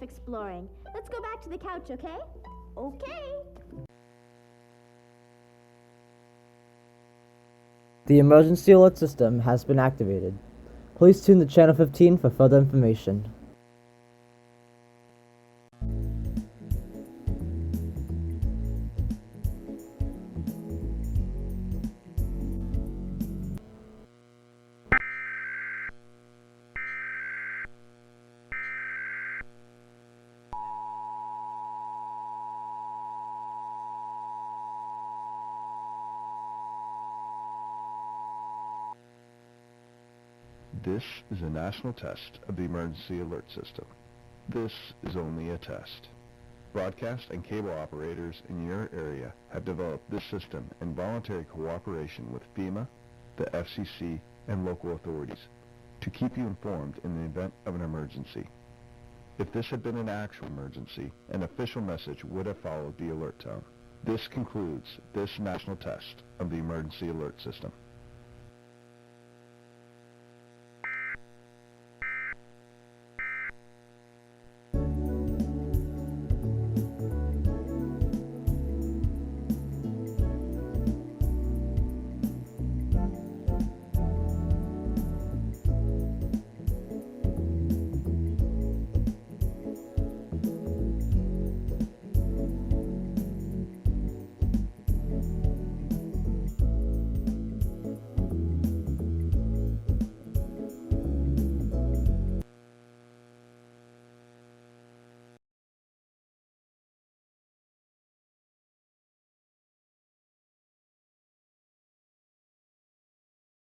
exploring. Let's go back to the couch, okay? Okay. The emergency alert system has been activated. Please tune to channel 15 for further information. This is a national test of the emergency alert system. This is only a test. Broadcast and cable operators in your area have developed this system in voluntary cooperation with FEMA, the FCC, and local authorities to keep you informed in the event of an emergency. If this had been an actual emergency, an official message would have followed the alert tone. This concludes this national test of the emergency alert system.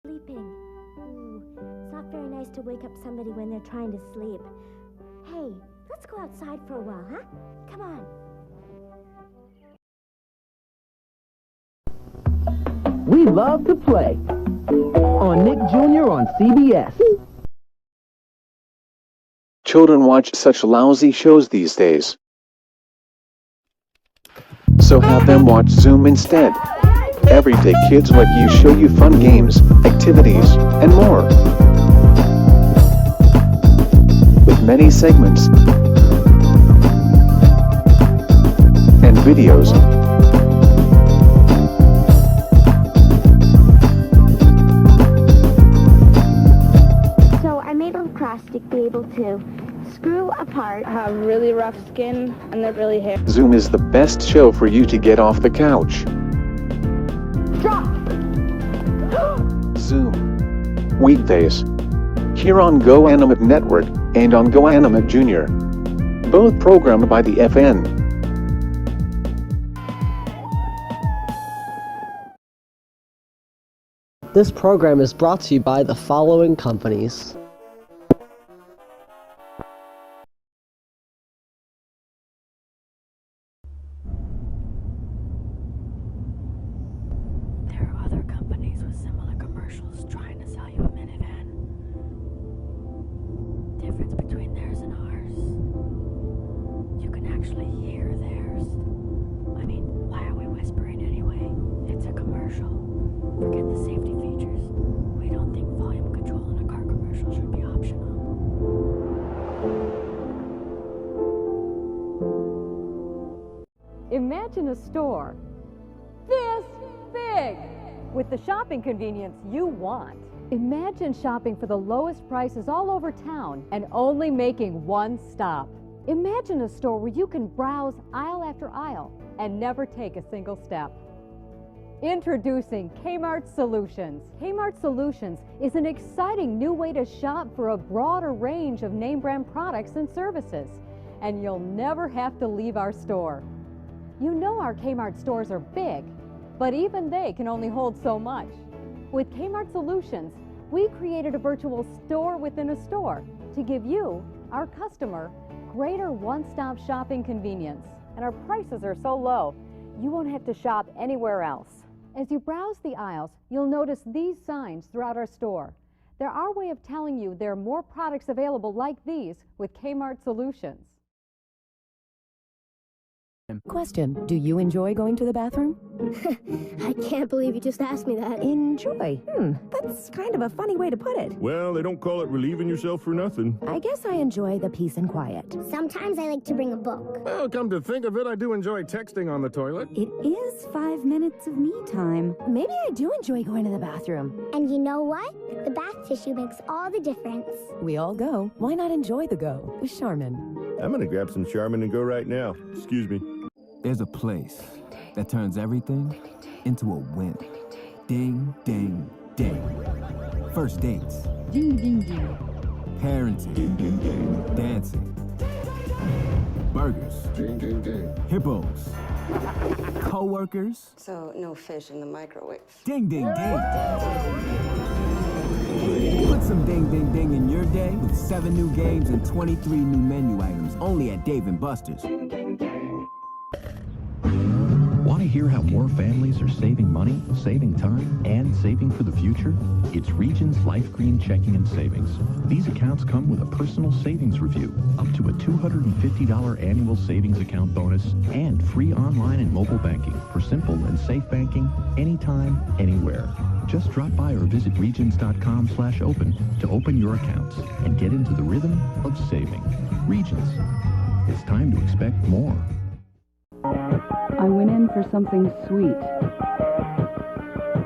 Sleeping. Ooh, it's not very nice to wake up somebody when they're trying to sleep. Hey, let's go outside for a while, huh? Come on. We love to play. On Nick Jr. on CBS. Children watch such lousy shows these days. So have them watch Zoom instead. Everyday kids like you show you fun games, activities, and more. With many segments and videos. So I made a acrostic be able to screw apart. Have really rough skin and they're really hairy. Zoom is the best show for you to get off the couch. Zoom. Weekdays. Here on Go Animate Network, and on Go Animate Jr. Both programmed by the FN. This program is brought to you by the following companies. There are other companies with similar commercials trying to sell you a minivan. Difference between theirs and ours. You can actually hear theirs. I mean, why are we whispering anyway? It's a commercial. Forget the safety features. We don't think volume control in a car commercial should be optional. Imagine a store this big with the shopping convenience you want. Imagine shopping for the lowest prices all over town and only making one stop. Imagine a store where you can browse aisle after aisle and never take a single step. Introducing Kmart Solutions. Kmart Solutions is an exciting new way to shop for a broader range of name brand products and services, and you'll never have to leave our store. You know our Kmart stores are big, but even they can only hold so much. With Kmart Solutions, we created a virtual store within a store to give you, our customer, greater one-stop shopping convenience. And our prices are so low, you won't have to shop anywhere else. As you browse the aisles, you'll notice these signs throughout our store. They're our way of telling you there are more products available like these with Kmart Solutions. Question, do you enjoy going to the bathroom? I can't believe you just asked me that. Enjoy? That's kind of a funny way to put it. Well, they don't call it relieving yourself for nothing. I guess I enjoy the peace and quiet. Sometimes I like to bring a book. Well, come to think of it, I do enjoy texting on the toilet. It is 5 minutes of me time. Maybe I do enjoy going to the bathroom. And you know what? The bath tissue makes all the difference. We all go. Why not enjoy the go with Charmin? I'm gonna grab some Charmin and go right now. Excuse me. There's a place that turns everything into a win. Ding, ding, ding. First dates. Ding, ding, ding. Parenting. Ding, ding, ding. Dancing. Burgers. Ding, ding, ding. Hippos. Co-workers. So, no fish in the microwave. Ding, ding, ding. Put some ding, ding, ding in your day with 7 new games and 23 new menu items only at Dave & Buster's. Want to hear how more families are saving money, saving time, and saving for the future? It's Regions Life Green Checking and Savings. These accounts come with a personal savings review, up to a $250 annual savings account bonus, and free online and mobile banking for simple and safe banking anytime, anywhere. Just drop by or visit regions.com/open to open your accounts and get into the rhythm of saving. Regions. It's time to expect more. I went in for something sweet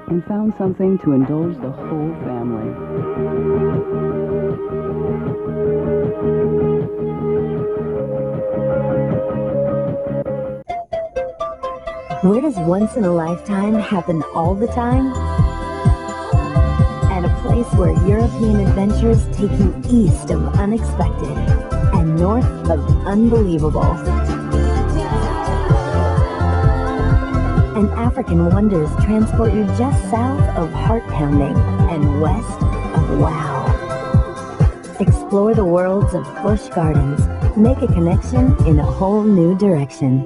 and found something to indulge the whole family. Where does once in a lifetime happen all the time? At a place where European adventures take you east of unexpected and north of unbelievable. And African wonders transport you just south of heart-pounding and west of wow. Explore the worlds of Busch Gardens. Make a connection in a whole new direction.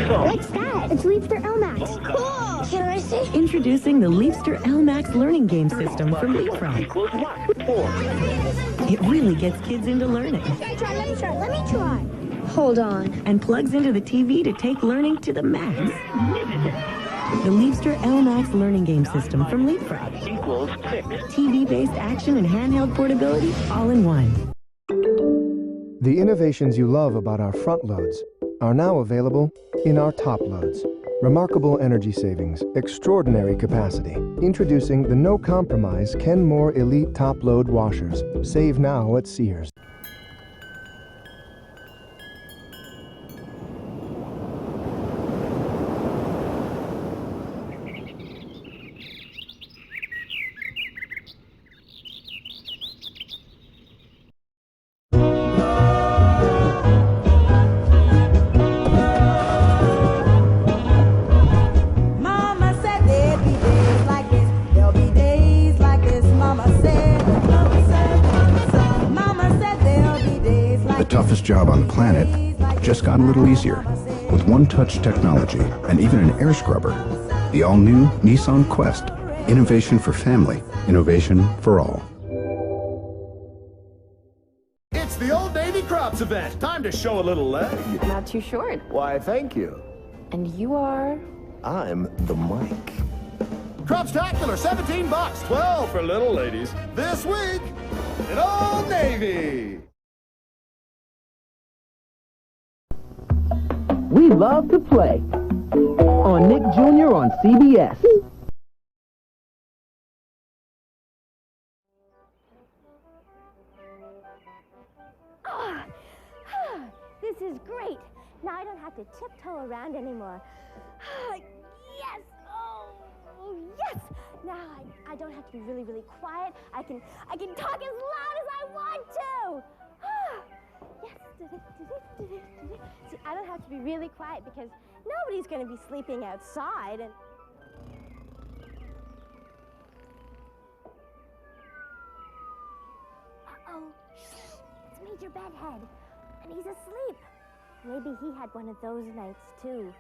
What's that? It's Easter LMAX. Cool! Can I see? Introducing the Easter LMAX learning game system from Leapfrog. It really gets kids into learning. Let me try. Hold on. And plugs into the TV to take learning to the max. The Easter LMAX learning game system from Leapfrog. TV-based action and handheld portability all in one. The innovations you love about our front loads are now available in our top loads. Remarkable energy savings, extraordinary capacity. Introducing the no-compromise Kenmore Elite Top Load Washers. Save now at Sears. Toughest job on the planet just got a little easier with one-touch technology and even an air scrubber. The all-new Nissan Quest. Innovation for family. Innovation for all. It's the Old Navy Crops event. Time to show a little leg. Not too short. Why, thank you. And you are? I'm the Mike. Cropstacular, $17, 12 for little ladies. This week in Old Navy. We love to play. On Nick Jr. on CBS. This is great. Now I don't have to tiptoe around anymore. Yes! Oh, yes! Now I don't have to be really, really quiet. I can talk as loud as I want to. Yes. See, I don't have to be really quiet because nobody's going to be sleeping outside. And uh-oh, it's Major Bedhead, and he's asleep. Maybe he had one of those nights too.